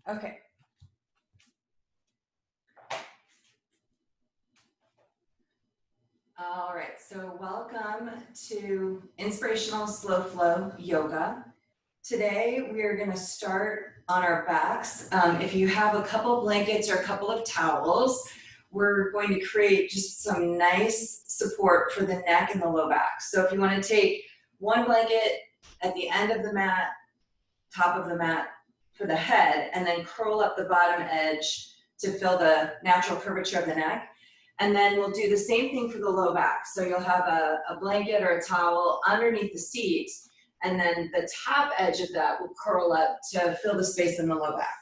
Okay. All right, so welcome to Inspirational Slow Flow Yoga. Today we are going to start on our backs. If you have a couple blankets or a couple of towels, we're going to create just some nice support for the neck and the low back. So if you want to take one blanket at the end of the mat, top of the mat for the head, and then curl up the bottom edge to feel the natural curvature of the neck. And then we'll do the same thing for the low back. So you'll have a blanket or a towel underneath the seat, and then the top edge of that will curl up to fill the space in the low back.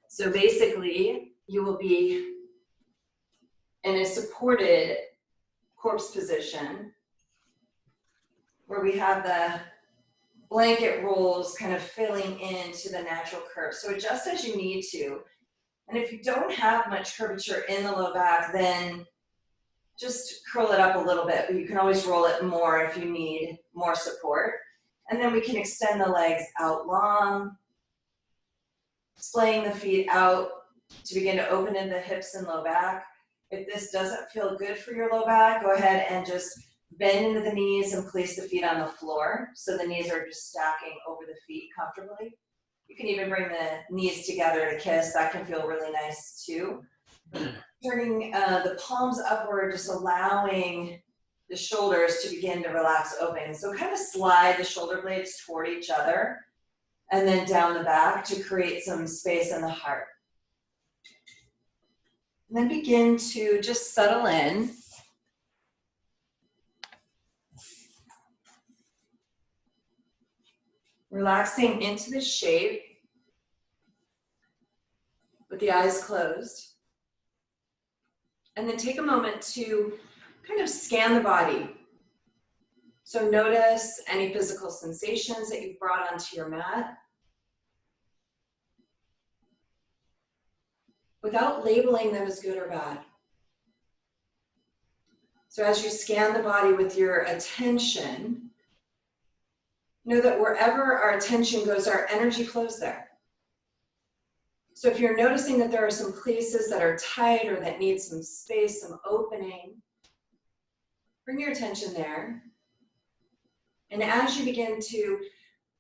So basically, you will be in a supported corpse position where we have the blanket rolls kind of filling into the natural curve. So adjust as you need to. And if you don't have much curvature in the low back, then just curl it up a little bit, but you can always roll it more if you need more support. And then we can extend the legs out long, splaying the feet out to begin to open in the hips and low back. If this doesn't feel good for your low back, go ahead and just bend into the knees and place the feet on the floor. So the knees are just stacking over the feet comfortably. You can even bring the knees together to kiss. That can feel really nice too. Turning the palms upward, just allowing the shoulders to begin to relax open. So kind of slide the shoulder blades toward each other and then down the back to create some space in the heart. And then begin to just settle in. Relaxing into the shape with the eyes closed. And then take a moment to kind of scan the body. So notice any physical sensations that you've brought onto your mat without labeling them as good or bad. So as you scan the body with your attention, know that wherever our attention goes, our energy flows there. So if you're noticing that there are some places that are tight or that need some space, some opening, bring your attention there. And as you begin to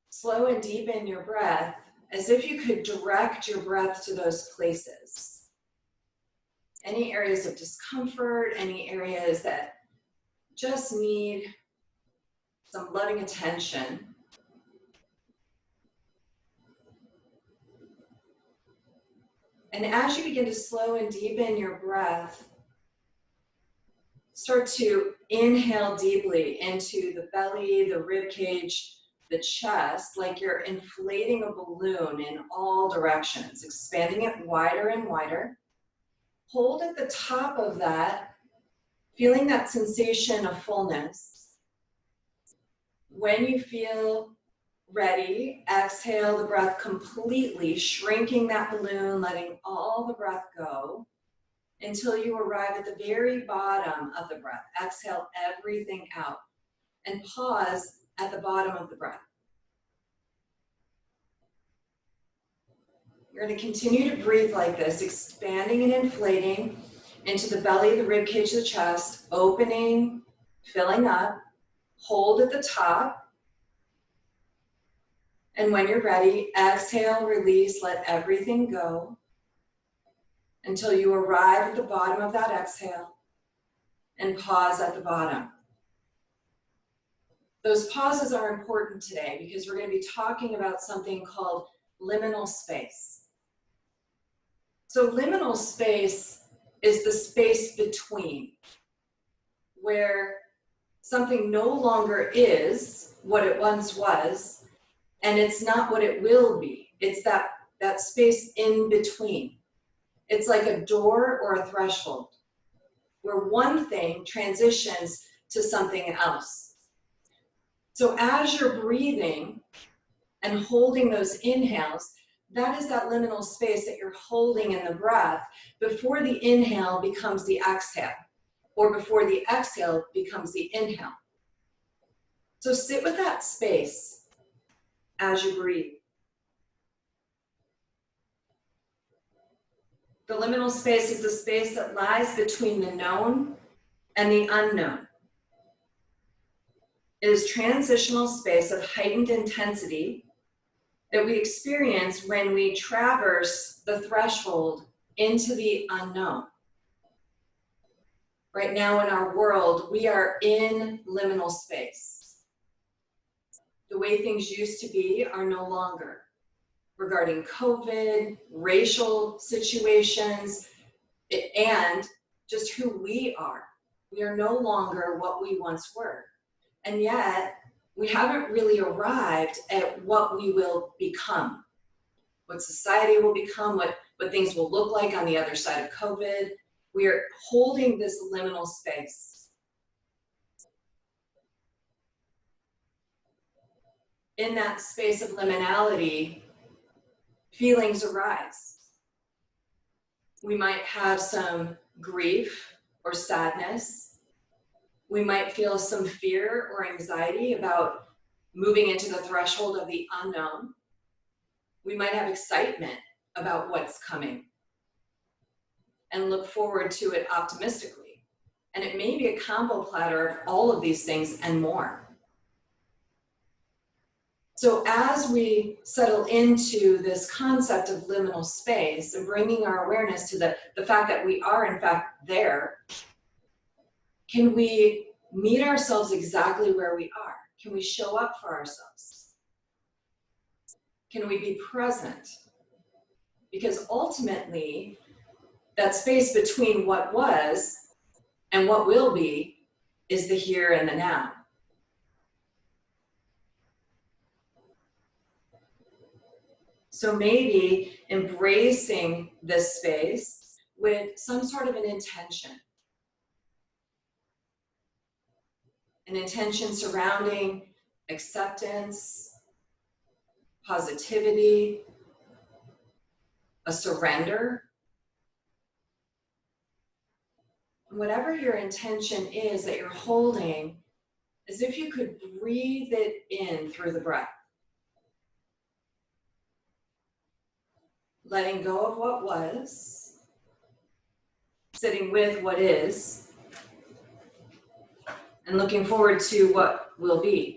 slow and deepen your breath, as if you could direct your breath to those places. Any areas of discomfort, any areas that just need some loving attention. And as you begin to slow and deepen your breath, start to inhale deeply into the belly, the rib cage, the chest, like you're inflating a balloon in all directions, expanding it wider and wider. Hold at the top of that, feeling that sensation of fullness. When you feel ready, exhale the breath completely, shrinking that balloon, letting all the breath go until you arrive at the very bottom of the breath. Exhale everything out and pause at the bottom of the breath. You're going to continue to breathe like this, expanding and inflating into the belly, the rib cage, the chest, opening, filling up, hold at the top. And when you're ready, exhale, release, let everything go until you arrive at the bottom of that exhale and pause at the bottom. Those pauses are important today because we're going to be talking about something called liminal space. So liminal space is the space between, where something no longer is what it once was, and it's not what it will be. It's that space in between. It's like a door or a threshold where one thing transitions to something else. So as you're breathing and holding those inhales, that is that liminal space that you're holding in the breath before the inhale becomes the exhale, or before the exhale becomes the inhale. So sit with that space as you breathe. The liminal space is the space that lies between the known and the unknown. It is transitional space of heightened intensity that we experience when we traverse the threshold into the unknown. Right now in our world, we are in liminal space. The way things used to be are no longer. Regarding COVID, racial situations, and just who we are. We are no longer what we once were. And yet, we haven't really arrived at what we will become, what society will become, what things will look like on the other side of COVID. We are holding this liminal space. In that space of liminality, feelings arise. We might have some grief or sadness. We might feel some fear or anxiety about moving into the threshold of the unknown. We might have excitement about what's coming and look forward to it optimistically. And it may be a combo platter of all of these things and more. So as we settle into this concept of liminal space and bringing our awareness to the fact that we are in fact there, can we meet ourselves exactly where we are? Can we show up for ourselves? Can we be present? Because ultimately, that space between what was and what will be is the here and the now. So maybe embracing this space with some sort of an intention. An intention surrounding acceptance, positivity, a surrender. Whatever your intention is that you're holding, as if you could breathe it in through the breath. Letting go of what was, sitting with what is, and looking forward to what will be.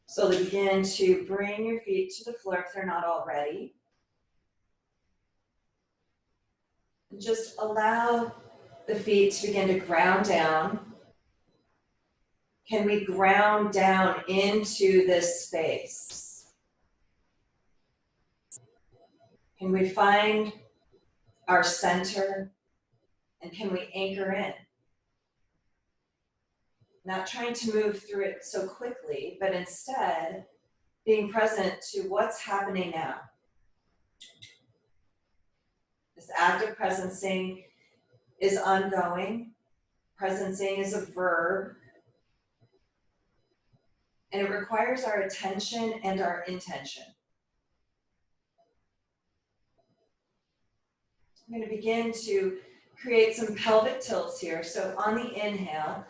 So begin to bring your feet to the floor if they're not already. And just allow the feet to begin to ground down. Can we ground down into this space? Can we find our center? And can we anchor in? Not trying to move through it so quickly, but instead being present to what's happening now. This active presencing is ongoing. Presencing is a verb. And it requires our attention and our intention. I'm going to begin to create some pelvic tilts here. So on the inhale,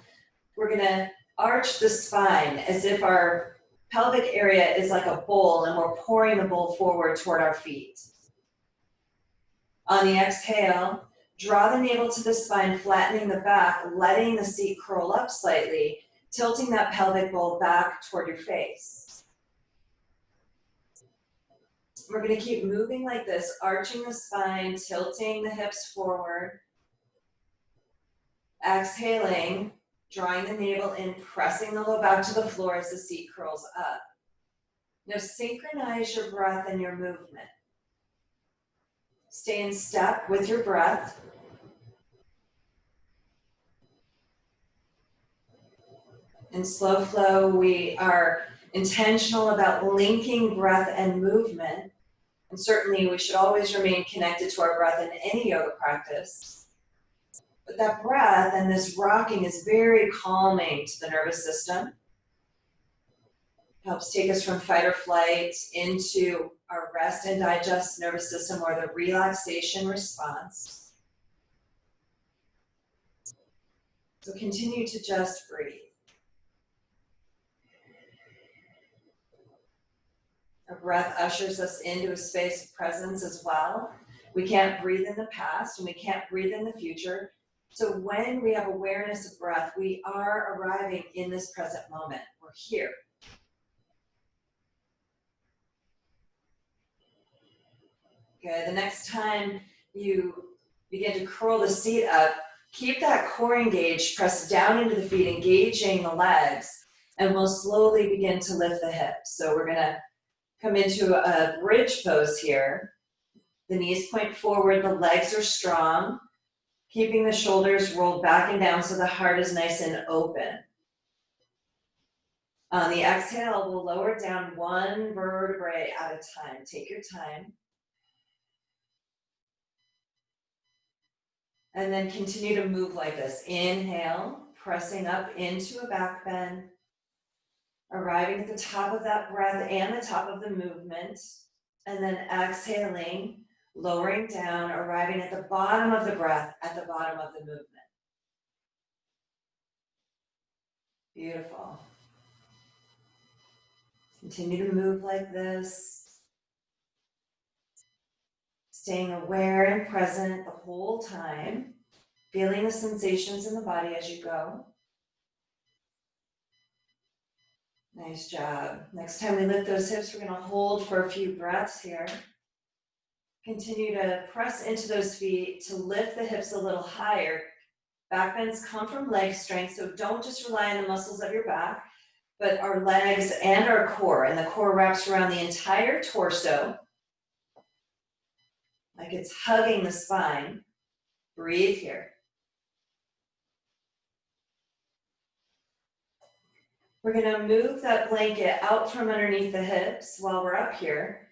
we're going to arch the spine as if our pelvic area is like a bowl and we're pouring the bowl forward toward our feet. On the exhale, draw the navel to the spine, flattening the back, letting the seat curl up slightly, tilting that pelvic bowl back toward your face. We're going to keep moving like this, arching the spine, tilting the hips forward. Exhaling, drawing the navel in, pressing the low back to the floor as the seat curls up. Now synchronize your breath and your movement. Stay in step with your breath. In slow flow, we are intentional about linking breath and movement. And certainly we should always remain connected to our breath in any yoga practice. But that breath and this rocking is very calming to the nervous system. Helps take us from fight or flight into our rest and digest nervous system, or the relaxation response. So continue to just breathe. Our breath ushers us into a space of presence as well. We can't breathe in the past and we can't breathe in the future. So when we have awareness of breath, we are arriving in this present moment. We're here. Good. The next time you begin to curl the seat up, keep that core engaged, press down into the feet, engaging the legs, and we'll slowly begin to lift the hips. So we're going to come into a bridge pose here. The knees point forward, the legs are strong, keeping the shoulders rolled back and down so the heart is nice and open. On the exhale, we'll lower down one vertebrae at a time. Take your time. And then continue to move like this. Inhale, pressing up into a back bend, arriving at the top of that breath and the top of the movement. And then exhaling, lowering down, arriving at the bottom of the breath, at the bottom of the movement. Beautiful. Continue to move like this. Staying aware and present the whole time, feeling the sensations in the body as you go. Nice job. Next time we lift those hips, we're going to hold for a few breaths here. Continue to press into those feet to lift the hips a little higher. Back bends come from leg strength, so don't just rely on the muscles of your back, but our legs and our core. And the core wraps around the entire torso, like it's hugging the spine. Breathe here. We're going to move that blanket out from underneath the hips while we're up here.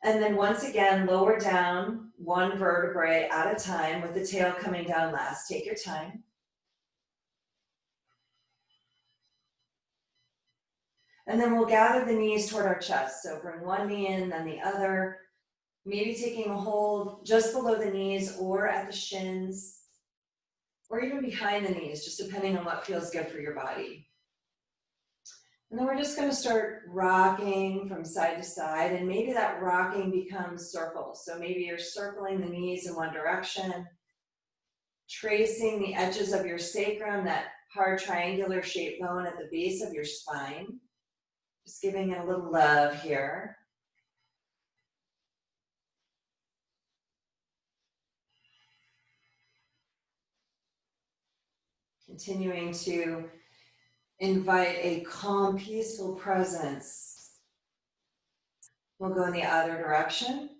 And then once again, lower down one vertebrae at a time with the tail coming down last. Take your time. And then we'll gather the knees toward our chest. So bring one knee in, then the other. Maybe taking a hold just below the knees or at the shins, or even behind the knees, just depending on what feels good for your body. And then we're just going to start rocking from side to side, and maybe that rocking becomes circles. So maybe you're circling the knees in one direction, tracing the edges of your sacrum, that hard triangular shaped bone at the base of your spine. Just giving it a little love here. Continuing to invite a calm, peaceful presence. We'll go in the other direction.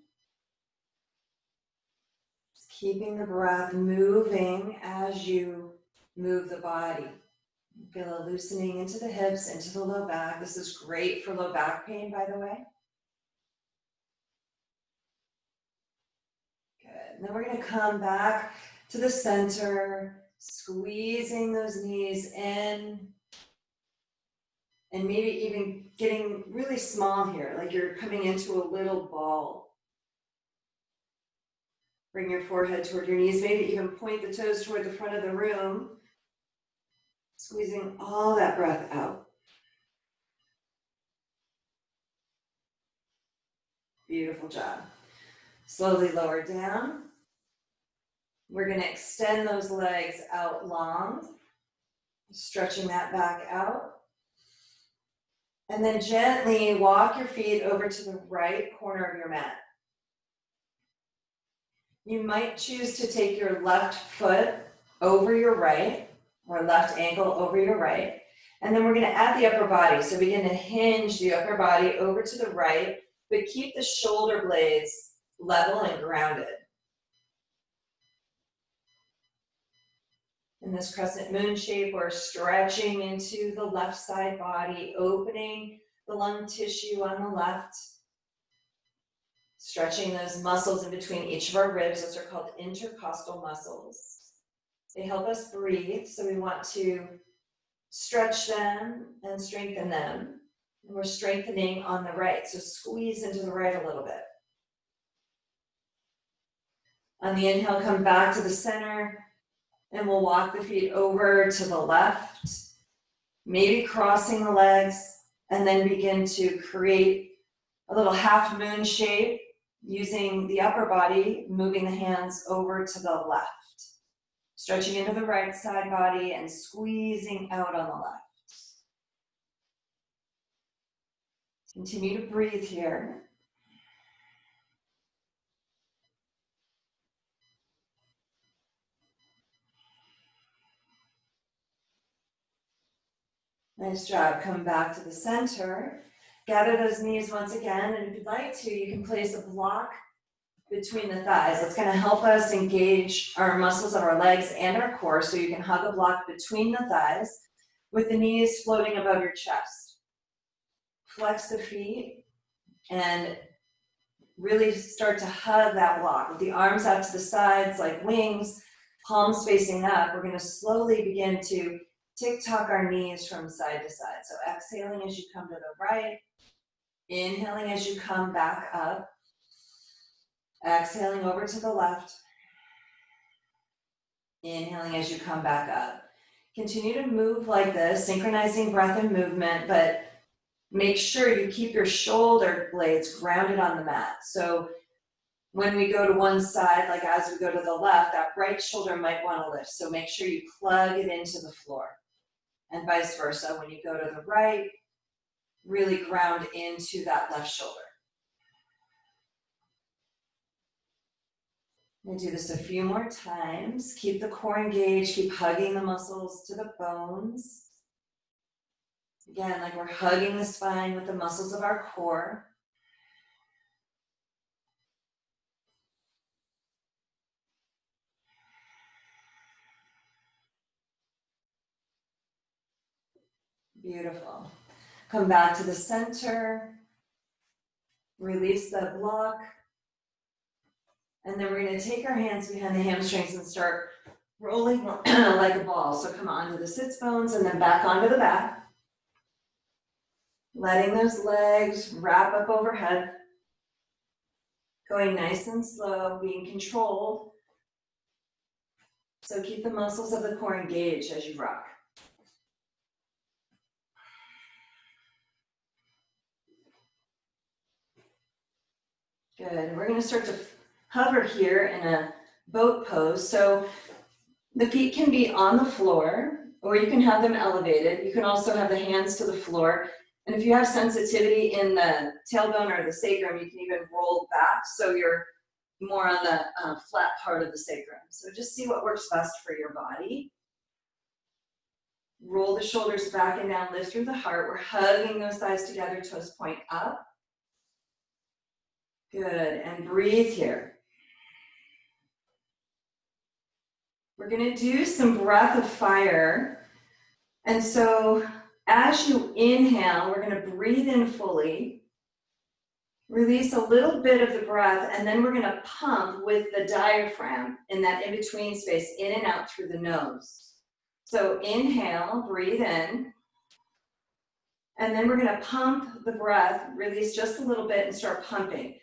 Just keeping the breath moving as you move the body. Feel a loosening into the hips, into the low back. This is great for low back pain, by the way. Good. And then we're going to come back to the center, squeezing those knees in. And maybe even getting really small here, like you're coming into a little ball. Bring your forehead toward your knees, maybe even point the toes toward the front of the room. Squeezing all that breath out. Beautiful job. Slowly lower down. We're going to extend those legs out long, stretching that back out. And then gently walk your feet over to the right corner of your mat. You might choose to take your left foot over your right, or left ankle over your right. And then we're going to add the upper body. So begin to hinge the upper body over to the right, but keep the shoulder blades level and grounded. In this crescent moon shape, we're stretching into the left side body, opening the lung tissue on the left, stretching those muscles in between each of our ribs. Those are called intercostal muscles. They help us breathe, so we want to stretch them and strengthen them. And we're strengthening on the right, so squeeze into the right a little bit. On the inhale, come back to the center, and we'll walk the feet over to the left, maybe crossing the legs, and then begin to create a little half moon shape using the upper body, moving the hands over to the left. Stretching into the right side body and squeezing out on the left. Continue to breathe here. Nice job. Come back to the center. Gather those knees once again, and if you'd like to, you can place a block between the thighs. It's going to help us engage our muscles of our legs and our core, so you can hug a block between the thighs with the knees floating above your chest. Flex the feet and really start to hug that block with the arms out to the sides like wings, palms facing up. We're going to slowly begin to tick-tock our knees from side to side. So exhaling as you come to the right, inhaling as you come back up, exhaling over to the left, inhaling as you come back up. Continue to move like this, synchronizing breath and movement, but make sure you keep your shoulder blades grounded on the mat. So when we go to one side, like as we go to the left, that right shoulder might want to lift. So make sure you plug it into the floor. And vice versa, when you go to the right, really ground into that left shoulder. I'm gonna do this a few more times. Keep the core engaged, keep hugging the muscles to the bones. Again, like we're hugging the spine with the muscles of our core. Beautiful. Come back to the center. Release the block. And then we're going to take our hands behind the hamstrings and start rolling like a ball. So come onto the sits bones and then back onto the back. Letting those legs wrap up overhead. Going nice and slow, being controlled. So keep the muscles of the core engaged as you rock. Good. We're going to start to hover here in a boat pose. So the feet can be on the floor, or you can have them elevated. You can also have the hands to the floor. And if you have sensitivity in the tailbone or the sacrum, you can even roll back so you're more on the flat part of the sacrum. So just see what works best for your body. Roll the shoulders back and down, lift through the heart. We're hugging those thighs together, toes point up. Good, and breathe here. We're gonna do some breath of fire. And so as you inhale, we're gonna breathe in fully, release a little bit of the breath, and then we're gonna pump with the diaphragm in that in-between space, in and out through the nose. So inhale, breathe in, and then we're gonna pump the breath, release just a little bit and start pumping.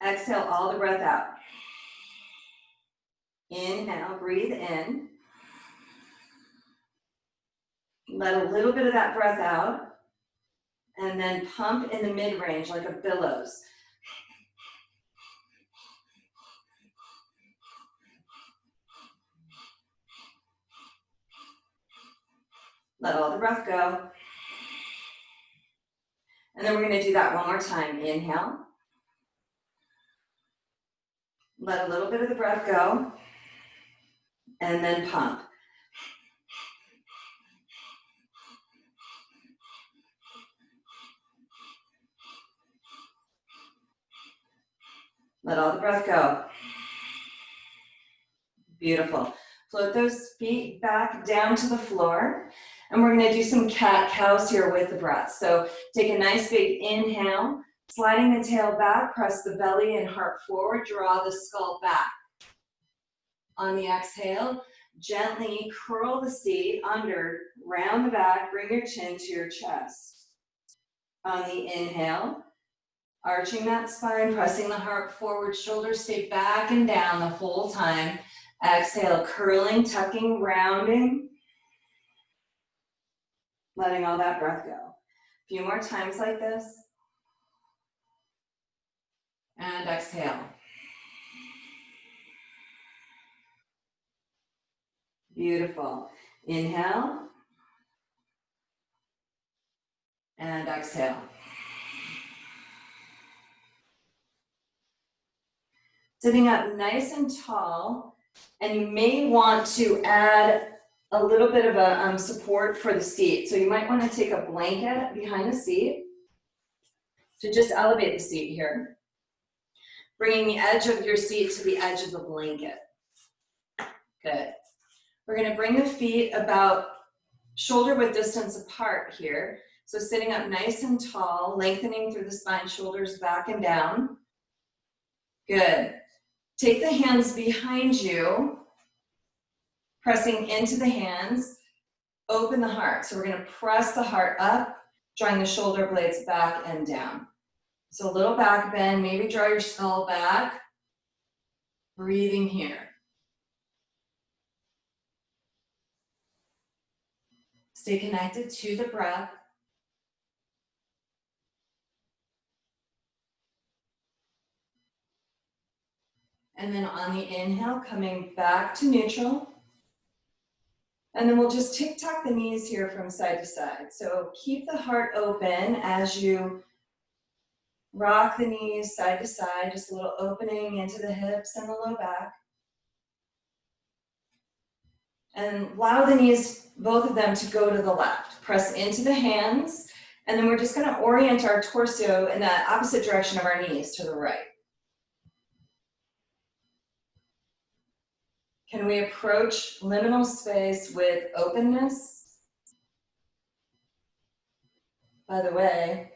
Exhale all the breath out. Inhale, breathe in. Let a little bit of that breath out. And then pump in the mid-range like a billows. Let all the breath go. And then we're going to do that one more time. Inhale. Let a little bit of the breath go. And then pump. Let all the breath go. Beautiful. Float those feet back down to the floor. And we're going to do some cat-cows here with the breath. So take a nice big inhale, sliding the tail back, press the belly and heart forward, draw the skull back. On the exhale, gently curl the seat under, round the back, bring your chin to your chest. On the inhale, arching that spine, pressing the heart forward, shoulders stay back and down the whole time. Exhale, curling, tucking, rounding, letting all that breath go. A few more times like this. And exhale. Beautiful. Inhale. And exhale. Sitting up nice and tall, and you may want to add a little bit of a support for the seat. So you might want to take a blanket behind the seat to just elevate the seat here. Bringing the edge of your seat to the edge of the blanket. Good. We're going to bring the feet about shoulder width distance apart here. So sitting up nice and tall, lengthening through the spine, shoulders back and down. Good. Take the hands behind you, pressing into the hands, open the heart. So we're going to press the heart up, drawing the shoulder blades back and down. So a little back bend, maybe draw your skull back, breathing here. Stay connected to the breath. And then on the inhale, coming back to neutral. And then we'll just tick-tock the knees here from side to side. So keep the heart open as you rock the knees side to side, just a little opening into the hips and the low back. And allow the knees, both of them, to go to the left. Press into the hands, and then we're just going to orient our torso in the opposite direction of our knees, to the right. Can we approach liminal space with openness? By the way,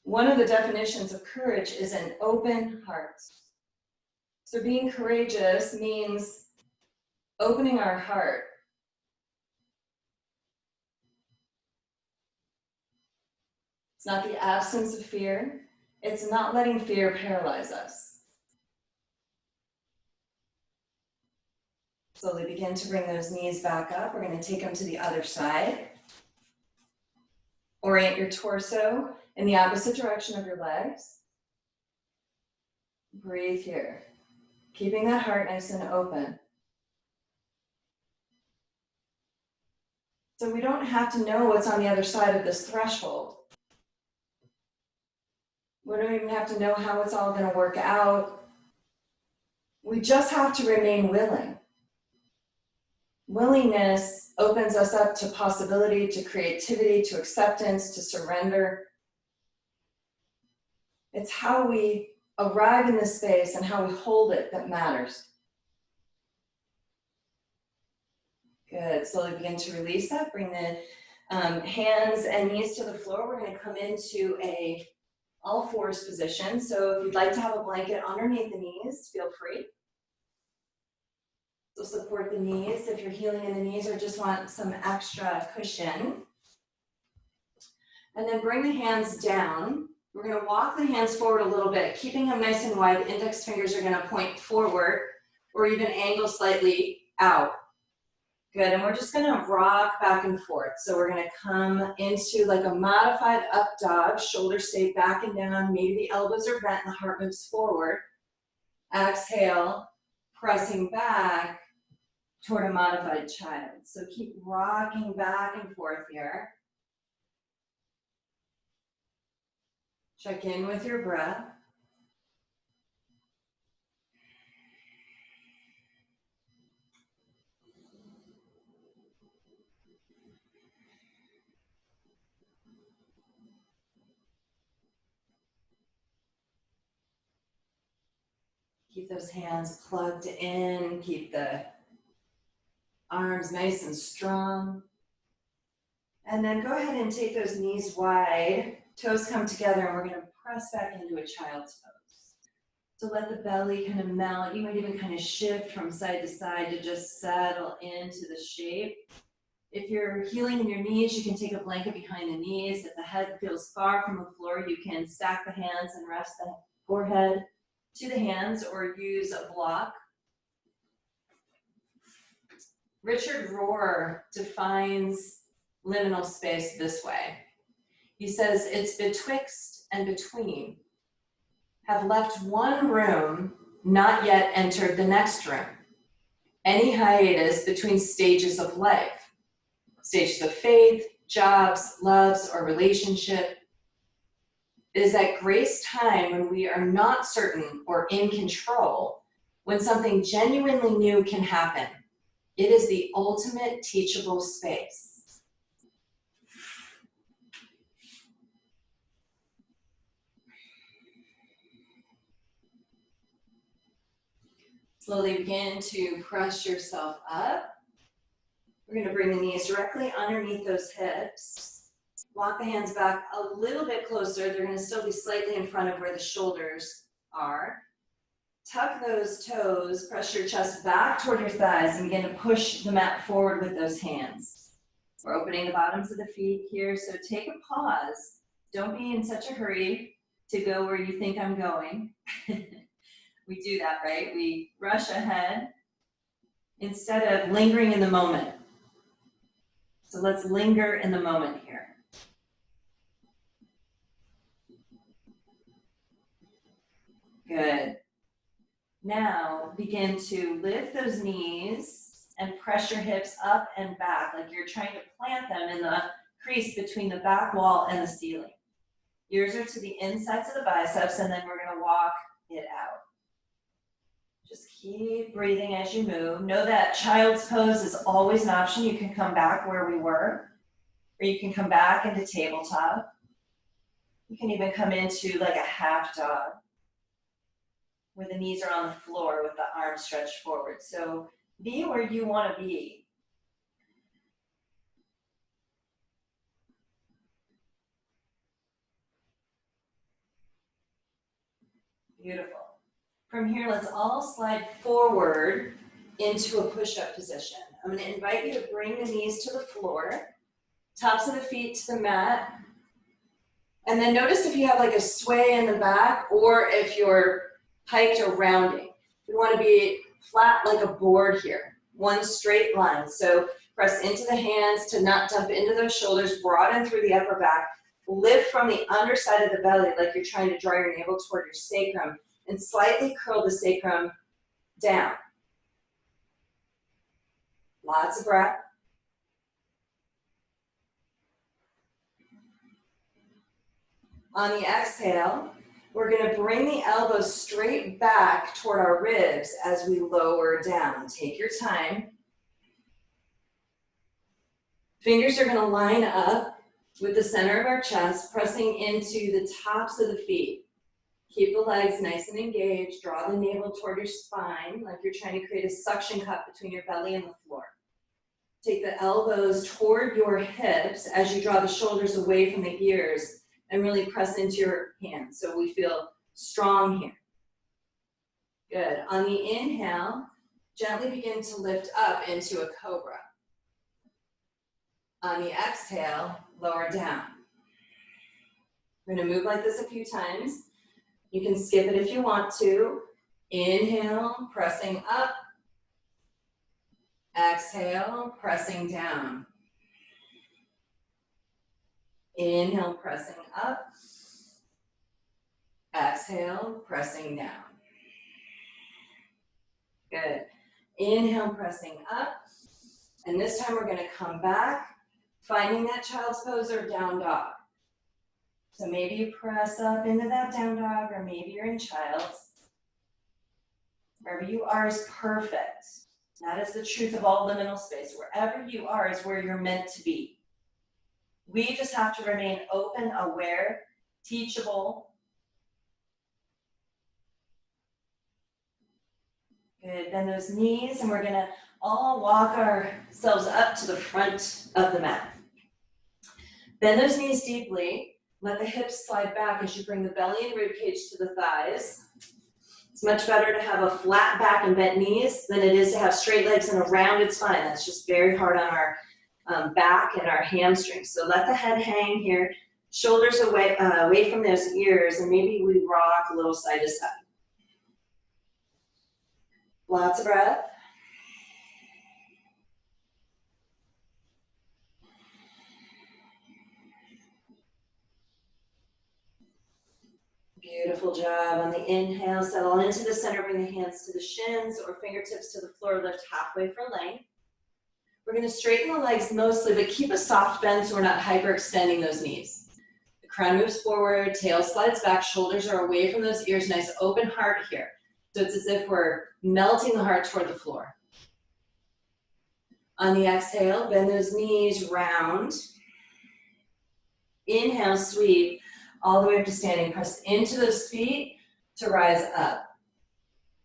one of the definitions of courage is an open heart. So being courageous means opening our heart. It's not the absence of fear. It's not letting fear paralyze us. Slowly begin to bring those knees back up. We're going to take them to the other side. Orient your torso in the opposite direction of your legs. Breathe here. Keeping that heart nice and open. So we don't have to know what's on the other side of this threshold. We don't even have to know how it's all going to work out. We just have to remain willing. Willingness opens us up to possibility, to creativity, to acceptance, to surrender. It's how we arrive in this space and how we hold it that matters. Good. Slowly begin to release that. Bring the hands and knees to the floor. We're going to come into a all fours position. So if you'd like to have a blanket underneath the knees, feel free. So support the knees if you're healing in the knees or just want some extra cushion. And then bring the hands down. We're going to walk the hands forward a little bit, keeping them nice and wide. The index fingers are going to point forward or even angle slightly out. Good, and we're just going to rock back and forth. So we're going to come into like a modified up dog. Shoulders stay back and down. Maybe the elbows are bent and the heart moves forward. Exhale, pressing back toward a modified child. So keep rocking back and forth here. Check in with your breath. Keep those hands plugged in. Keep the arms nice and strong. And then go ahead and take those knees wide. Toes come together and we're going to press back into a child's pose. So let the belly kind of melt. You might even kind of shift from side to side to just settle into the shape. If you're healing in your knees, you can take a blanket behind the knees. If the head feels far from the floor, you can stack the hands and rest the forehead to the hands or use a block. Richard Rohr defines liminal space this way. He says, it's betwixt and between. Have left one room, not yet entered the next room. Any hiatus between stages of life, stages of faith, jobs, loves, or relationship. It is that grace time when we are not certain or in control, when something genuinely new can happen. It is the ultimate teachable space. Slowly begin to press yourself up. We're going to bring the knees directly underneath those hips. Walk the hands back a little bit closer. They're going to still be slightly in front of where the shoulders are. Tuck those toes, press your chest back toward your thighs, and begin to push the mat forward with those hands. We're opening the bottoms of the feet here, so take a pause. Don't be in such a hurry to go where you think I'm going. We do that, right? We rush ahead instead of lingering in the moment. So let's linger in the moment here. Good. Now begin to lift those knees and press your hips up and back like you're trying to plant them in the crease between the back wall and the ceiling. Ears are to the insides of the biceps, and then we're going to walk it out. Just keep breathing as you move. Know that child's pose is always an option. You can come back where we were, or you can come back into tabletop. You can even come into like a half dog, where the knees are on the floor with the arms stretched forward. So be where you want to be. Beautiful. From here, let's all slide forward into a push-up position. I'm going to invite you to bring the knees to the floor, tops of the feet to the mat, and then notice if you have like a sway in the back or if you're hiked or rounding. We want to be flat like a board here, one straight line. So press into the hands to not dump into those shoulders, broaden through the upper back, lift from the underside of the belly like you're trying to draw your navel toward your sacrum, and slightly curl the sacrum down. Lots of breath. On the exhale, we're going to bring the elbows straight back toward our ribs as we lower down. Take your time. Fingers are going to line up with the center of our chest, pressing into the tops of the feet. Keep the legs nice and engaged. Draw the navel toward your spine, like you're trying to create a suction cup between your belly and the floor. Take the elbows toward your hips as you draw the shoulders away from the ears and really press into your hands so we feel strong here. Good. On the inhale, gently begin to lift up into a cobra. On the exhale, lower down. We're going to move like this a few times. You can skip it if you want to. Inhale, pressing up. Exhale, pressing down. Inhale, pressing up. Exhale, pressing down. Good. Inhale, pressing up. And this time we're going to come back, finding that child's pose or down dog. So maybe you press up into that down dog, or maybe you're in child's. Wherever you are is perfect. That is the truth of all liminal space. Wherever you are is where you're meant to be. We just have to remain open, aware, teachable. Good. Bend those knees, and we're going to all walk ourselves up to the front of the mat. Bend those knees deeply. Let the hips slide back as you bring the belly and rib cage to the thighs. It's much better to have a flat back and bent knees than it is to have straight legs and a rounded spine. That's just very hard on our back and our hamstrings. So let the head hang here, shoulders away from those ears, and maybe we rock a little side to side. Lots of breath. Beautiful job. On the inhale, settle into the center, bring the hands to the shins or fingertips to the floor, lift halfway for length. We're going to straighten the legs mostly, but keep a soft bend so we're not hyperextending those knees. The crown moves forward, tail slides back, shoulders are away from those ears, nice open heart here. So it's as if we're melting the heart toward the floor. On the exhale, bend those knees round. Inhale, sweep all the way up to standing. Press into those feet to rise up.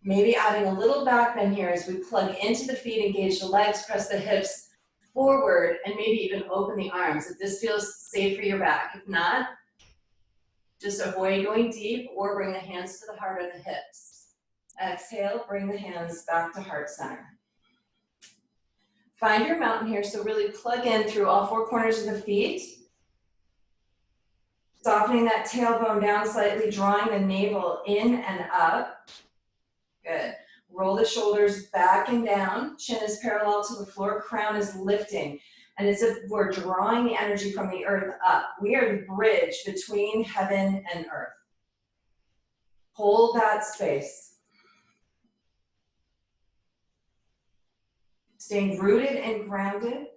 Maybe adding a little back bend here as we plug into the feet, engage the legs, press the hips forward, and maybe even open the arms if this feels safe for your back. If not, just avoid going deep or bring the hands to the heart or the hips. Exhale, bring the hands back to heart center. Find your mountain here, so really plug in through all four corners of the feet. Softening that tailbone down slightly, drawing the navel in and up. Good. Roll the shoulders back and down. Chin is parallel to the floor. Crown is lifting. And it's as if we're drawing the energy from the earth up. We are the bridge between heaven and earth. Hold that space. Staying rooted and grounded.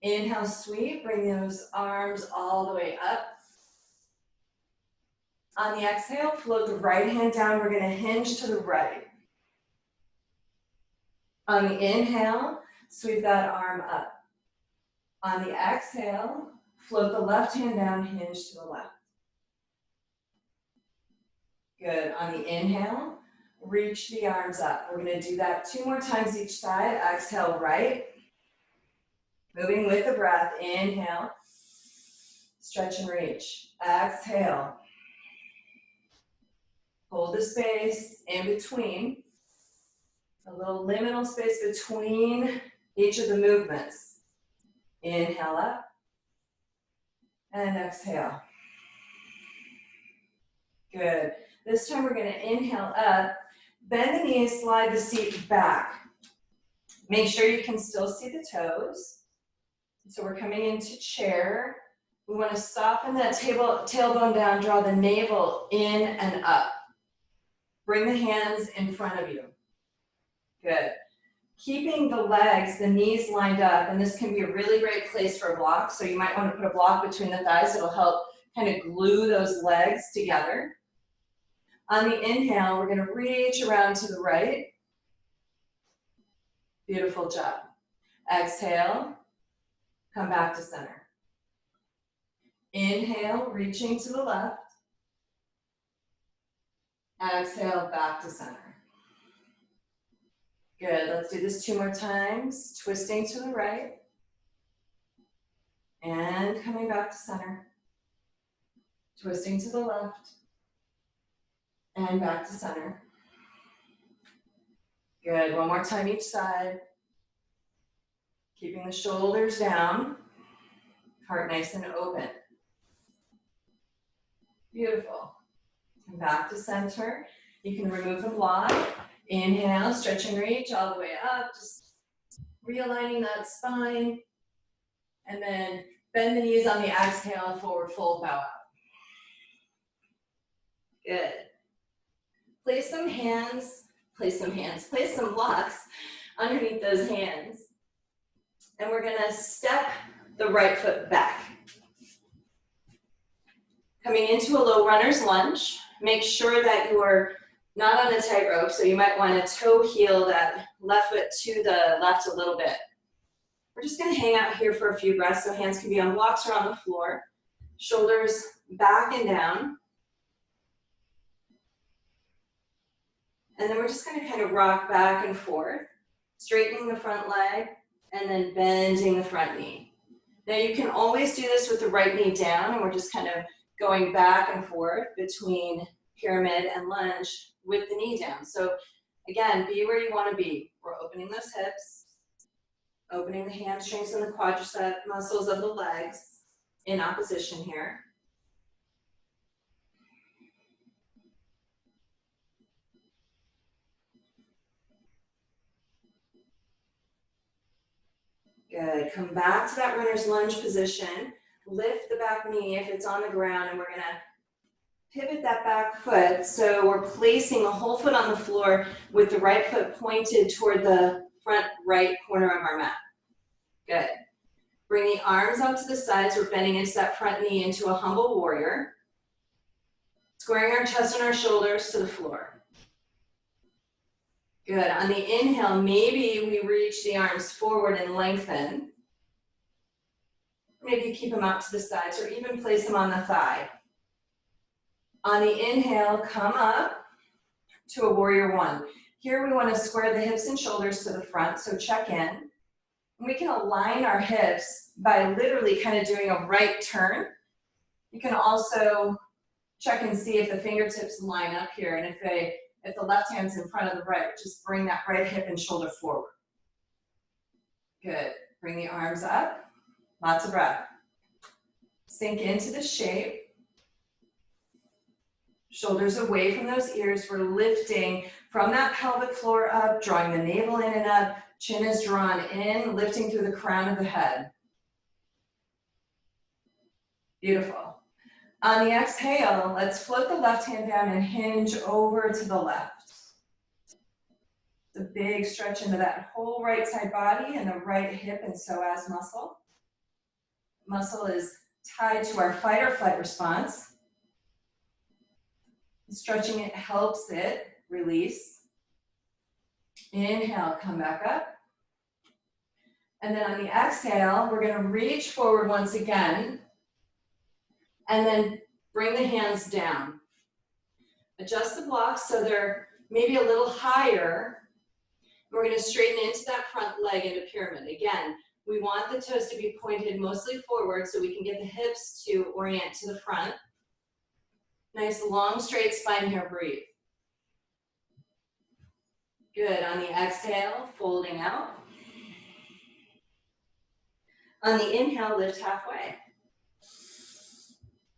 Inhale, sweep. Bring those arms all the way up. On the exhale, float the right hand down. We're going to hinge to the right. On the inhale, sweep that arm up. On the exhale, float the left hand down, hinge to the left. Good. On the inhale, reach the arms up. We're going to do that 2 more times each side. Exhale, right. Moving with the breath. Inhale. Stretch and reach. Exhale. Hold the space in between. A little liminal space between each of the movements. Inhale up. And exhale. Good. This time we're going to inhale up. Bend the knees, slide the seat back. Make sure you can still see the toes. So we're coming into chair. We want to soften that tailbone down, draw the navel in and up. Bring the hands in front of you. Good. Keeping the legs, the knees lined up, and this can be a really great place for a block. So you might want to put a block between the thighs. It'll help kind of glue those legs together. On the inhale, we're going to reach around to the right. Beautiful job. Exhale, come back to center. Inhale, reaching to the left. Exhale, back to center. Good, let's do this 2 more times. Twisting to the right. And coming back to center. Twisting to the left. And back to center. Good, 1 more time each side. Keeping the shoulders down. Heart nice and open. Beautiful. Come back to center. You can remove the block. Inhale, stretch and reach all the way up. Just realigning that spine. And then bend the knees on the exhale, forward fold, bow out. Good. Place some blocks underneath those hands. And we're gonna step the right foot back. Coming into a low runner's lunge. Make sure that you are not on a tightrope, so you might want to toe heel that left foot to the left a little bit. We're just going to hang out here for a few breaths, so hands can be on blocks or on the floor. Shoulders back and down. And then we're just going to kind of rock back and forth, straightening the front leg and then bending the front knee. Now you can always do this with the right knee down, and we're just kind of going back and forth between pyramid, and lunge with the knee down. So again, be where you want to be. We're opening those hips, opening the hamstrings and the quadricep muscles of the legs in opposition here. Good. Come back to that runner's lunge position. Lift the back knee if it's on the ground, and we're going to pivot that back foot. So we're placing the whole foot on the floor with the right foot pointed toward the front right corner of our mat. Good. Bring the arms out to the sides. We're bending into that front knee into a humble warrior. Squaring our chest and our shoulders to the floor. Good. On the inhale, maybe we reach the arms forward and lengthen. Maybe keep them out to the sides or even place them on the thigh. On the inhale, come up to a warrior one. Here we want to square the hips and shoulders to the front, so check in. We can align our hips by literally kind of doing a right turn. You can also check and see if the fingertips line up here, and if the left hand's in front of the right, just bring that right hip and shoulder forward. Good. Bring the arms up. Lots of breath. Sink into the shape. Shoulders away from those ears. We're lifting from that pelvic floor up, drawing the navel in and up. Chin is drawn in, lifting through the crown of the head. Beautiful. On the exhale, let's float the left hand down and hinge over to the left. It's a big stretch into that whole right side body and the right hip and psoas muscle. Muscle is tied to our fight or flight response. Stretching it helps it release. Inhale, come back up. And then on the exhale, we're going to reach forward once again. And then bring the hands down. Adjust the blocks so they're maybe a little higher. We're going to straighten into that front leg into pyramid. Again, we want the toes to be pointed mostly forward so we can get the hips to orient to the front. Nice long straight spine here, breathe. Good, on the exhale, folding out. On the inhale, lift halfway.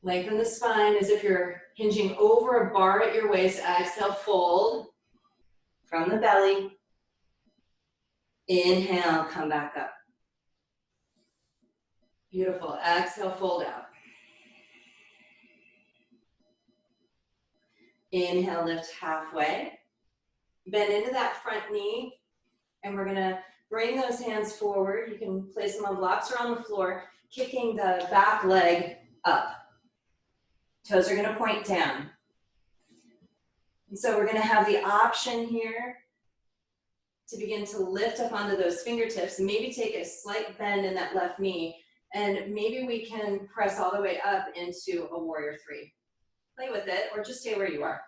Lengthen the spine as if you're hinging over a bar at your waist. Exhale, fold from the belly. Inhale, come back up. Beautiful, exhale, fold out. Inhale, lift halfway. Bend into that front knee, and we're gonna bring those hands forward. You can place them on blocks or on the floor, kicking the back leg up. Toes are gonna point down. And so we're gonna have the option here to begin to lift up onto those fingertips, and maybe take a slight bend in that left knee, and maybe we can press all the way up into a warrior three. Play with it, or just stay where you are.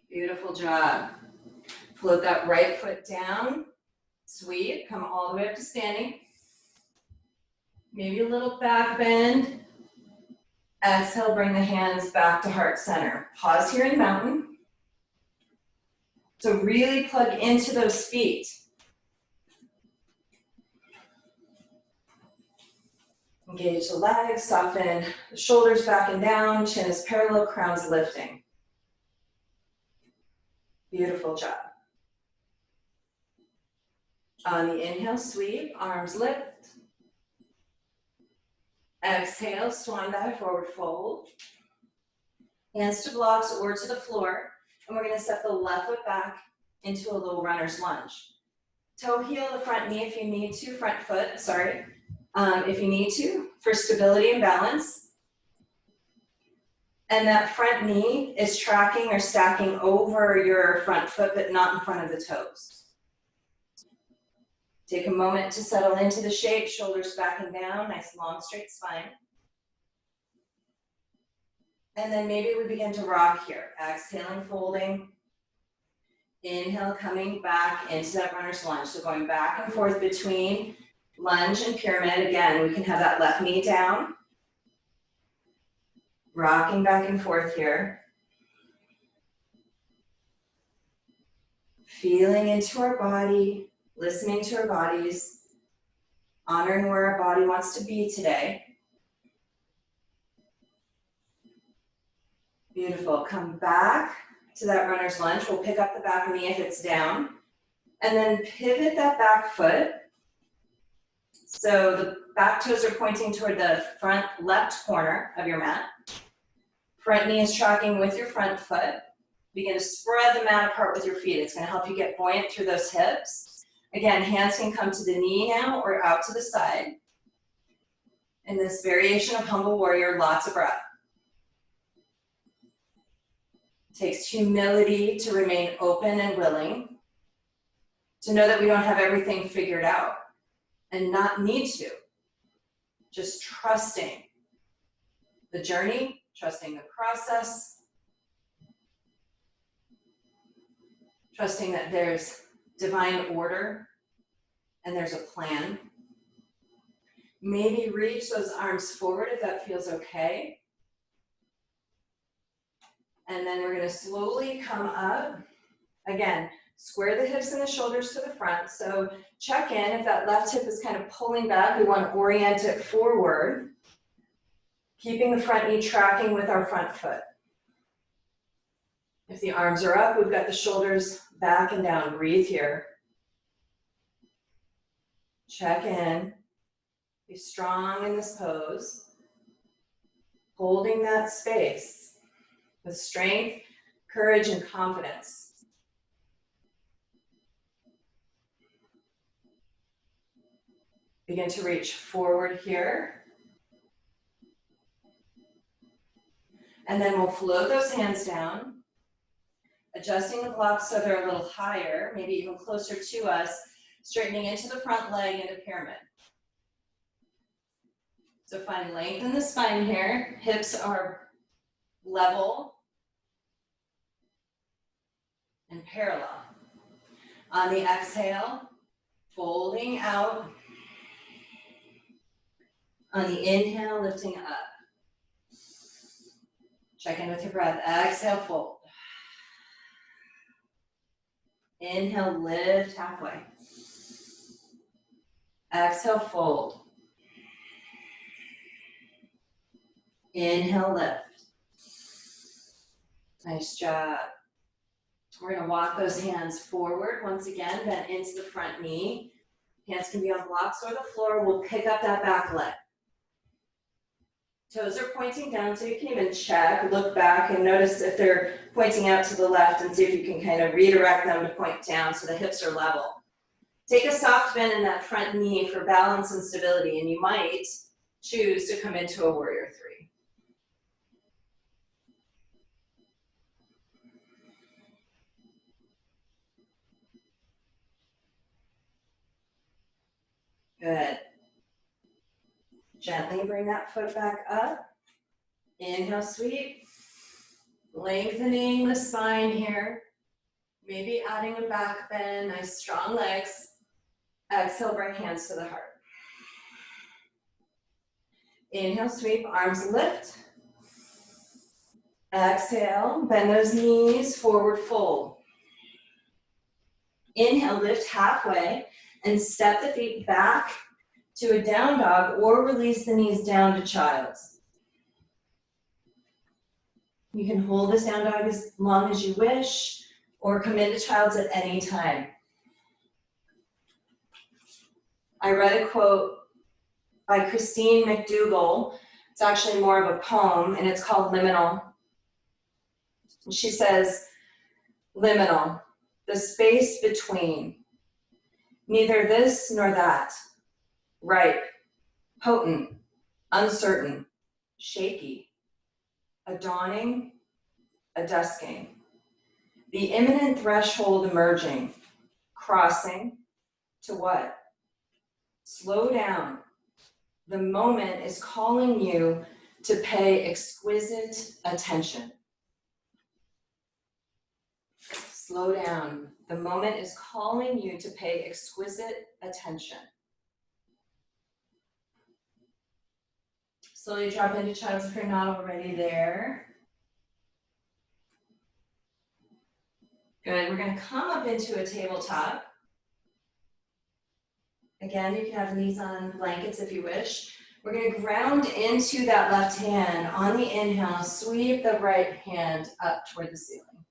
Beautiful job. Float that right foot down. Sweep, come all the way up to standing. Maybe a little back bend. Exhale, bring the hands back to heart center. Pause here in mountain. So really plug into those feet. Engage the legs, soften the shoulders back and down, chin is parallel, crown's lifting. Beautiful job. On the inhale, sweep, arms lift. Exhale, swan dive, forward fold. Hands to blocks or to the floor. And we're gonna step the left foot back into a little runner's lunge. Toe heel the front knee if you need to, front foot, sorry. If you need to, for stability and balance. And that front knee is tracking or stacking over your front foot, but not in front of the toes. Take a moment to settle into the shape, shoulders back and down, nice long straight spine. And then maybe we begin to rock here. Exhaling, folding. Inhale, coming back into that runner's lunge. So going back and forth between lunge and pyramid. Again, we can have that left knee down. Rocking back and forth here. Feeling into our body, listening to our bodies, honoring where our body wants to be today. Beautiful. Come back to that runner's lunge. We'll pick up the back knee if it's down. And then pivot that back foot. So the back toes are pointing toward the front left corner of your mat. Front knee is tracking with your front foot. Begin to spread the mat apart with your feet. It's going to help you get buoyant through those hips. Again, hands can come to the knee now or out to the side. In this variation of humble warrior, lots of breath. It takes humility to remain open and willing, to know that we don't have everything figured out and not need to. Just trusting the journey, trusting the process, trusting that there's divine order and there's a plan. Maybe reach those arms forward if that feels okay. And then we're going to slowly come up. Again, square the hips and the shoulders to the front. So check in if that left hip is kind of pulling back. We want to orient it forward, keeping the front knee tracking with our front foot. If the arms are up, we've got the shoulders back and down. Breathe here. Check in. Be strong in this pose. Holding that space with strength, courage, and confidence. Begin to reach forward here. And then we'll float those hands down, adjusting the blocks so they're a little higher, maybe even closer to us, straightening into the front leg into pyramid. So find length in the spine here. Hips are level and parallel. On the exhale, folding out. On the inhale, lifting up. Check in with your breath. Exhale, fold. Inhale, lift halfway. Exhale, fold. Inhale, lift. Nice job. We're going to walk those hands forward once again, bend into the front knee. Hands can be on blocks or the floor. We'll pick up that back leg. Toes are pointing down, so you can even check, look back, and notice if they're pointing out to the left and see if you can kind of redirect them to point down so the hips are level. Take a soft bend in that front knee for balance and stability, and you might choose to come into a warrior three. Good. Gently bring that foot back up. Inhale, sweep. Lengthening the spine here. Maybe adding a back bend, nice strong legs. Exhale, bring hands to the heart. Inhale, sweep, arms lift. Exhale, bend those knees, forward fold. Inhale, lift halfway and step the feet back to a down dog or release the knees down to child's. You can hold this down dog as long as you wish or come into child's at any time. I read a quote by Christine McDougall. It's actually more of a poem and it's called Liminal. And she says, liminal, the space between, neither this nor that, ripe, potent, uncertain, shaky, a dawning, a dusking, the imminent threshold emerging, crossing to what? Slow down. The moment is calling you to pay exquisite attention. Slow down. The moment is calling you to pay exquisite attention. Slowly drop into child's if you're not already there. Good, we're gonna come up into a tabletop. Again, you can have knees on blankets if you wish. We're gonna ground into that left hand. On the inhale, sweep the right hand up toward the ceiling.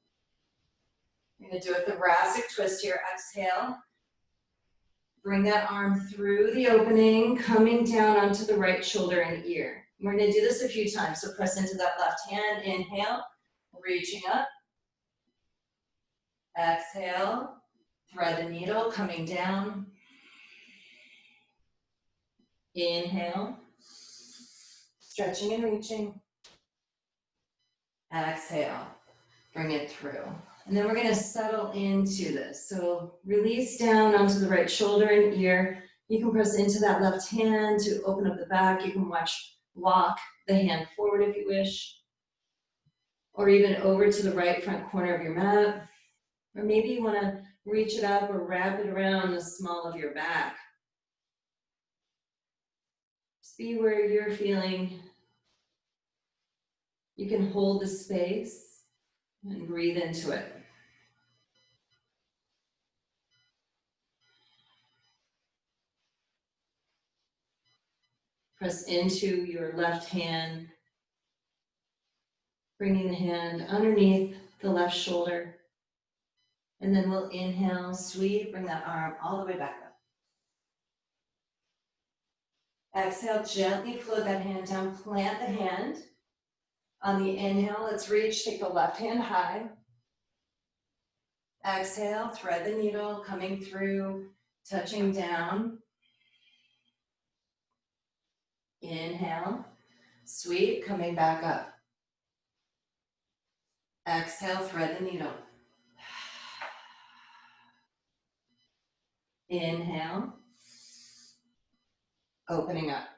We're gonna do a thoracic twist here. Exhale. Bring that arm through the opening, coming down onto the right shoulder and ear. We're gonna do this a few times, so press into that left hand. Inhale, reaching up. Exhale, thread the needle, coming down. Inhale, stretching and reaching. Exhale, bring it through. And then we're gonna settle into this. So release down onto the right shoulder and ear. You can press into that left hand to open up the back. You can walk the hand forward if you wish, or even over to the right front corner of your mat. Or maybe you wanna reach it up or wrap it around the small of your back. Just be where you're feeling. You can hold the space and breathe into it. Press into your left hand, bringing the hand underneath the left shoulder. And then we'll inhale, sweep, bring that arm all the way back up. Exhale, gently float that hand down, plant the hand. On the inhale, let's reach, take the left hand high. Exhale, thread the needle, coming through, touching down. Inhale, sweep, coming back up. Exhale, thread the needle. Inhale, opening up.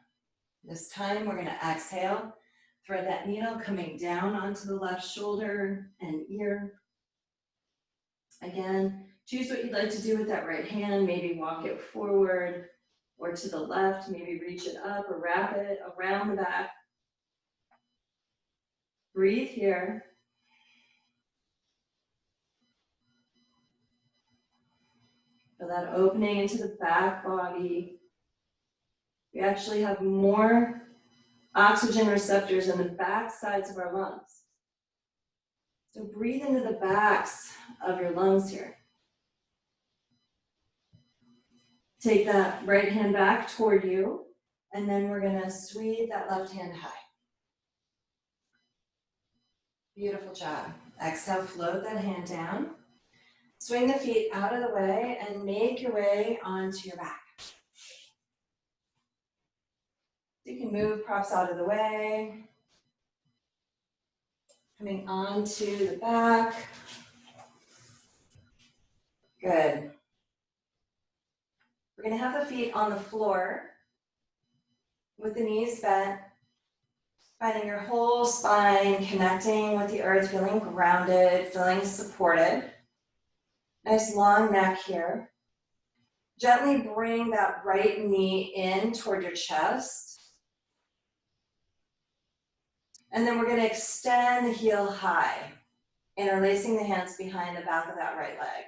This time we're gonna exhale, thread that needle coming down onto the left shoulder and ear. Again, choose what you'd like to do with that right hand. Maybe walk it forward or to the left, maybe reach it up or wrap it around the back. Breathe here. Feel that opening into the back body. We actually have more oxygen receptors in the back sides of our lungs. So breathe into the backs of your lungs here. Take that right hand back toward you, and then we're gonna sweep that left hand high. Beautiful job. Exhale, float that hand down. Swing the feet out of the way and make your way onto your back. You can move props out of the way. Coming onto the back. Good. We're gonna have the feet on the floor with the knees bent, finding your whole spine connecting with the earth, feeling grounded, feeling supported. Nice long neck here. Gently bring that right knee in toward your chest. And then we're gonna extend the heel high, interlacing the hands behind the back of that right leg.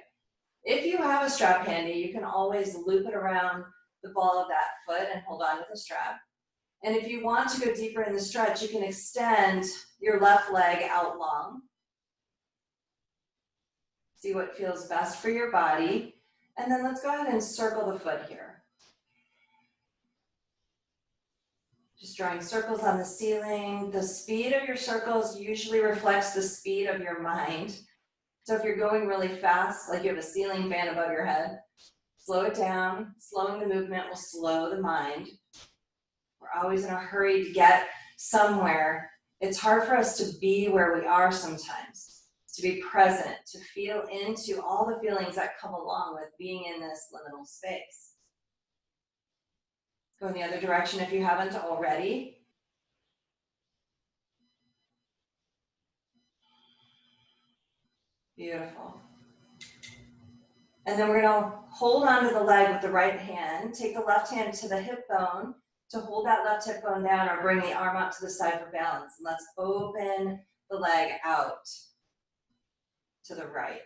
If you have a strap handy, you can always loop it around the ball of that foot and hold on to the strap. And if you want to go deeper in the stretch, you can extend your left leg out long. See what feels best for your body. And then let's go ahead and circle the foot here. Just drawing circles on the ceiling. The speed of your circles usually reflects the speed of your mind. So if you're going really fast, like you have a ceiling fan above your head, slow it down. Slowing the movement will slow the mind. We're always in a hurry to get somewhere. It's hard for us to be where we are sometimes, to be present, to feel into all the feelings that come along with being in this liminal space. Go in the other direction if you haven't already. Beautiful. And then we're gonna hold onto the leg with the right hand, take the left hand to the hip bone, to hold that left hip bone down or bring the arm out to the side for balance. And let's open the leg out to the right.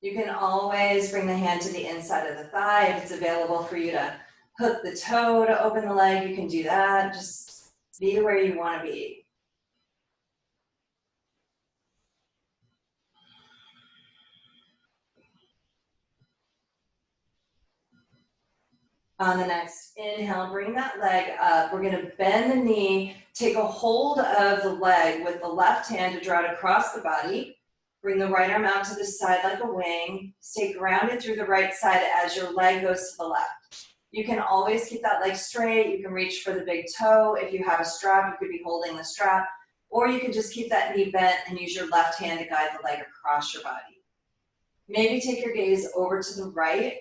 You can always bring the hand to the inside of the thigh. If it's available for you to hook the toe to open the leg, you can do that. Just be where you want to be. On the next inhale, bring that leg up. We're going to bend the knee, take a hold of the leg with the left hand to draw it across the body. Bring the right arm out to the side like a wing. Stay grounded through the right side as your leg goes to the left. You can always keep that leg straight. You can reach for the big toe. If you have a strap, you could be holding the strap. Or you can just keep that knee bent and use your left hand to guide the leg across your body. Maybe take your gaze over to the right.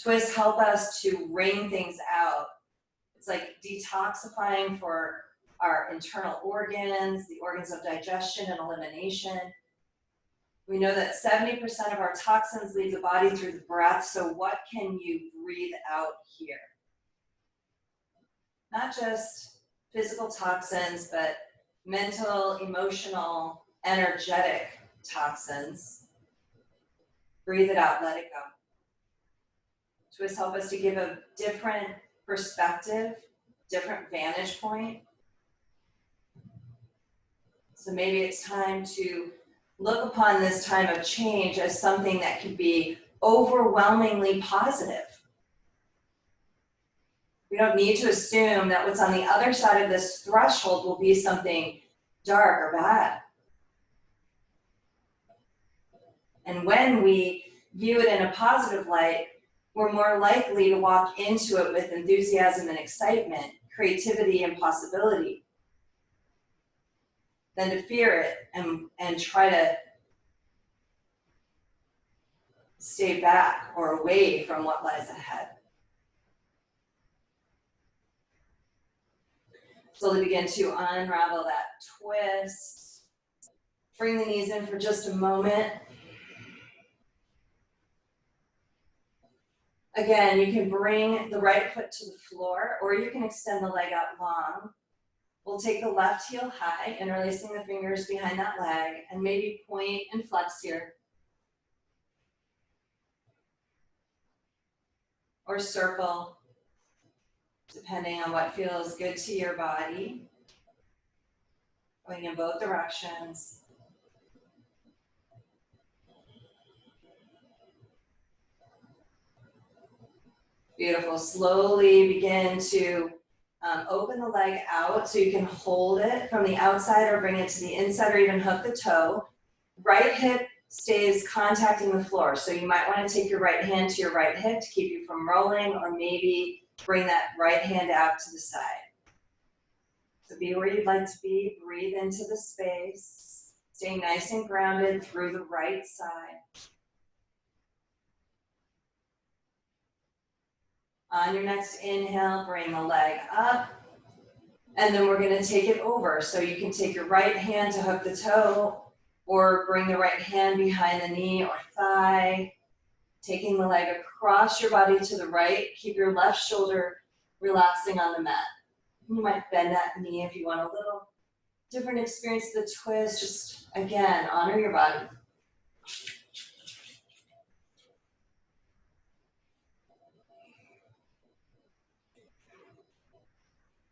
Twists help us to wring things out. It's like detoxifying for our internal organs, the organs of digestion and elimination. We know that 70% of our toxins leave the body through the breath, so what can you breathe out here? Not just physical toxins, but mental, emotional, energetic toxins. Breathe it out, let it go. Twists help us to give a different perspective, different vantage point. So maybe it's time to look upon this time of change as something that could be overwhelmingly positive. We don't need to assume that what's on the other side of this threshold will be something dark or bad. And when we view it in a positive light, we're more likely to walk into it with enthusiasm and excitement, creativity and possibility, than to fear it and try to stay back or away from what lies ahead. Slowly begin to unravel that twist. Bring the knees in for just a moment. Again, you can bring the right foot to the floor, or you can extend the leg out long. We'll take the left heel high, interlacing the fingers behind that leg, and maybe point and flex here. Or circle, depending on what feels good to your body. Going in both directions. Beautiful. Slowly begin to open the leg out so you can hold it from the outside or bring it to the inside or even hook the toe. Right hip stays contacting the floor. So you might want to take your right hand to your right hip to keep you from rolling, or maybe bring that right hand out to the side. So be where you'd like to be. Breathe into the space. Stay nice and grounded through the right side. On your next inhale, bring the leg up, and then we're going to take it over. So you can take your right hand to hook the toe, or bring the right hand behind the knee or thigh, taking the leg across your body to the right. Keep your left shoulder relaxing on the mat. You might bend that knee if you want a little different experience of the twist. Just, again, honor your body.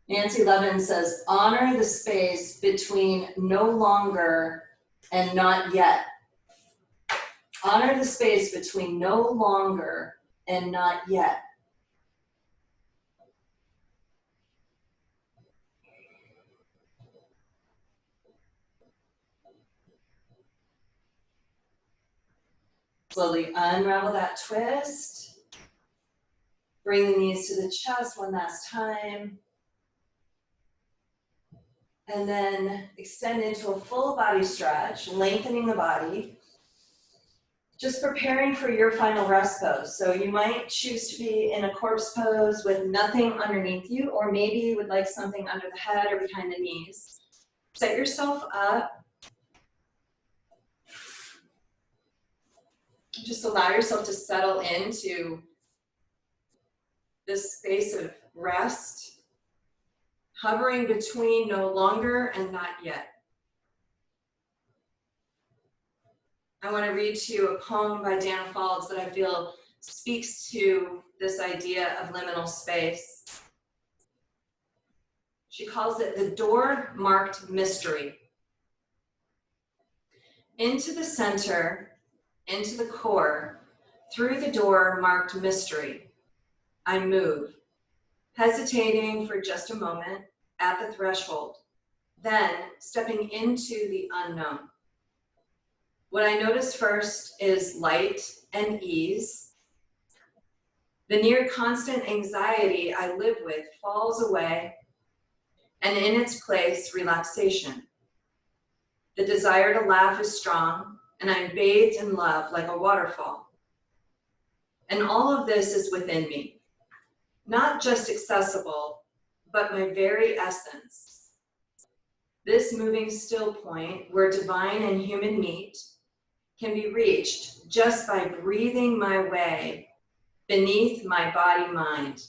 Nancy Levin says, honor the space between no longer and not yet. Honor the space between no longer and not yet. Slowly unravel that twist. Bring the knees to the chest one last time. And then extend into a full body stretch, lengthening the body. Just preparing for your final rest pose. So you might choose to be in a corpse pose with nothing underneath you, or maybe you would like something under the head or behind the knees. Set yourself up. Just allow yourself to settle into this space of rest, hovering between no longer and not yet. I want to read to you a poem by Dana Falls that I feel speaks to this idea of liminal space. She calls it the door marked mystery. Into the center, into the core, through the door marked mystery, I move, hesitating for just a moment at the threshold, then stepping into the unknown. What I notice first is light and ease. The near constant anxiety I live with falls away, and in its place, relaxation. The desire to laugh is strong, and I'm bathed in love like a waterfall. And all of this is within me, not just accessible, but my very essence. This moving still point where divine and human meet can be reached just by breathing my way beneath my body-mind.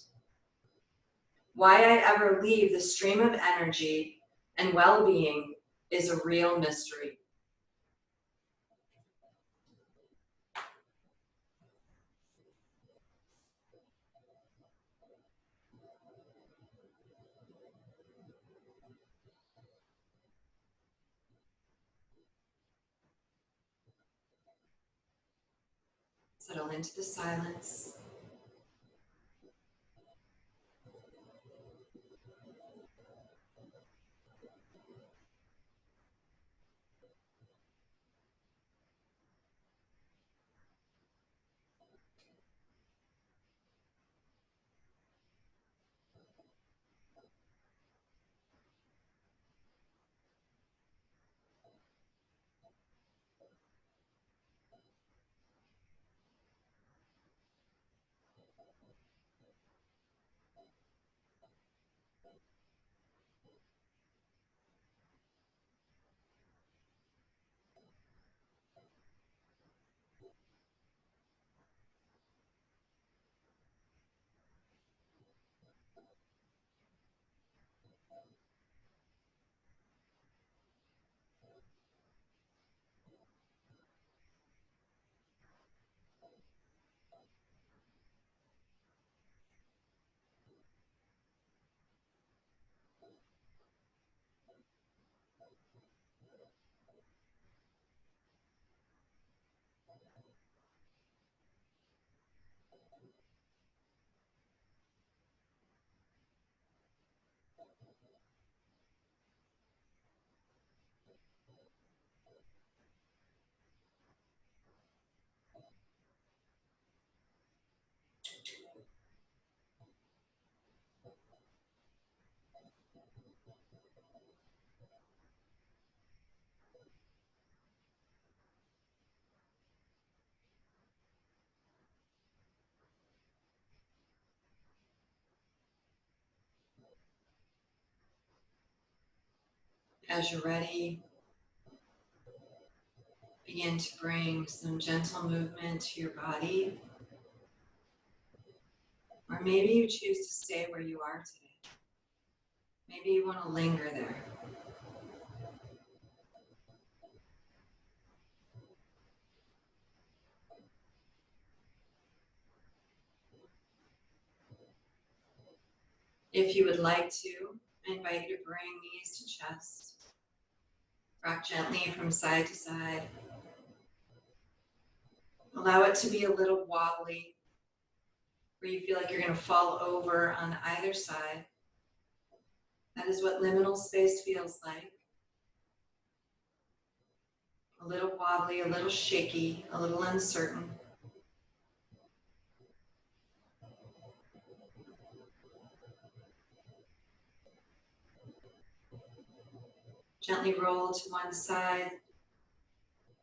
Why I ever leave the stream of energy and well-being is a real mystery. Settle into the silence. As you're ready, begin to bring some gentle movement to your body. Or maybe you choose to stay where you are today. Maybe you want to linger there. If you would like to, I invite you to bring knees to chest. Rock gently from side to side. Allow it to be a little wobbly, where you feel like you're going to fall over on either side. That is what liminal space feels like. A little wobbly, a little shaky, a little uncertain. Gently roll to one side.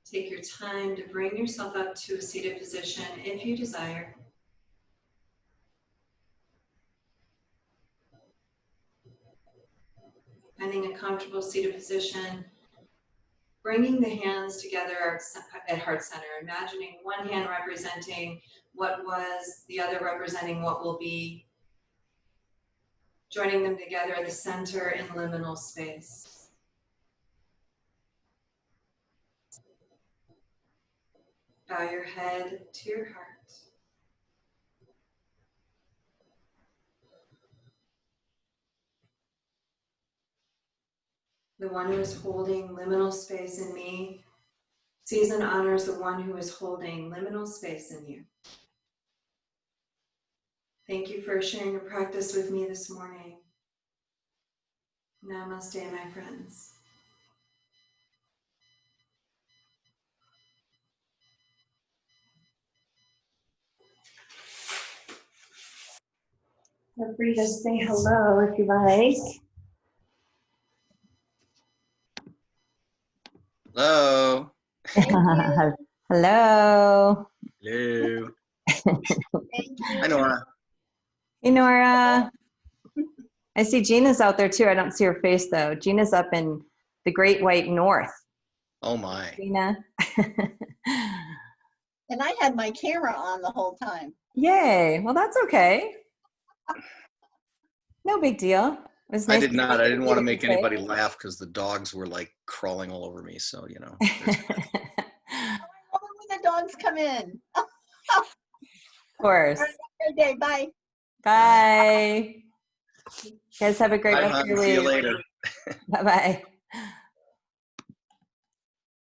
Take your time to bring yourself up to a seated position if you desire. Finding a comfortable seated position, bringing the hands together at heart center, imagining one hand representing what was, the other representing what will be, joining them together at the center in liminal space. Bow your head to your heart. The one who is holding liminal space in me sees and honors the one who is holding liminal space in you. Thank you for sharing your practice with me this morning. Namaste, my friends. Feel free to say hello if you like. Hello. Hello. Hello. Hi, Nora. Hey, Nora. I see Gina's out there too. I don't see her face though. Gina's up in the Great White North. Oh my. Gina. And I had my camera on the whole time. Yay. Well, that's okay. No big deal. It was nice. I did not. I didn't want to make say. anybody laugh because the dogs were like crawling all over me. So, you know. I love it when the dogs come in. Of course. Have a great day. Bye. Bye. You guys have a great Bye, rest hon. of your See you week. later. Bye-bye.